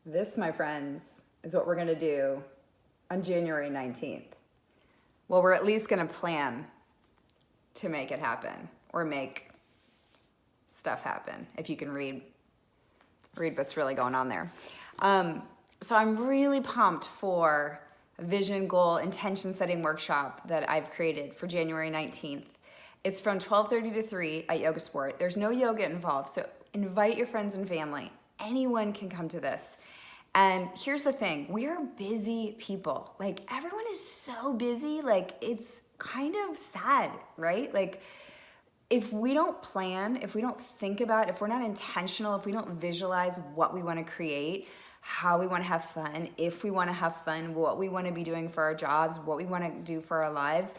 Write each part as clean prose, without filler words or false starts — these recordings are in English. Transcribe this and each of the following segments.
This, my friends, is what we're gonna do on January 19th. Well, we're at least gonna plan to make it happen, or make stuff happen, if you can read what's really going on there. So I'm really pumped for a vision, goal, intention setting workshop that I've created for January 19th. It's from 12:30 to 3 at Yoga Sport. There's no yoga involved, so invite your friends and family. Anyone can come to this. And here's the thing, we're busy people. Like, everyone is so busy, like, it's kind of sad, right? Like, if we don't plan, if we don't think about, if we're not intentional, if we don't visualize what we want to create, how we want to have fun, if we want to have fun, what we want to be doing for our jobs, what we want to do for our lives,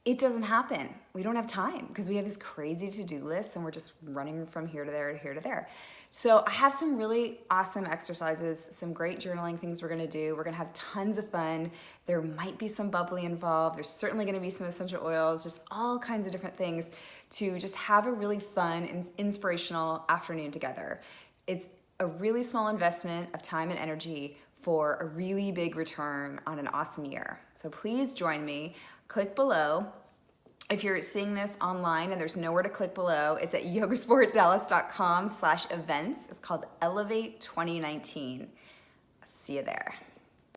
it doesn't happen. We don't have time because we have this crazy to-do list and we're just running from here to there to here to there. So I have some really awesome exercises, some great journaling things we're gonna do. We're gonna have tons of fun. There might be some bubbly involved. There's certainly gonna be some essential oils, just all kinds of different things to just have a really fun and inspirational afternoon together. It's a really small investment of time and energy for a really big return on an awesome year. So please join me. Click below. If you're seeing this online and there's nowhere to click below, it's at yogasportdallas.com/events. It's called Elevate 2019. See you there.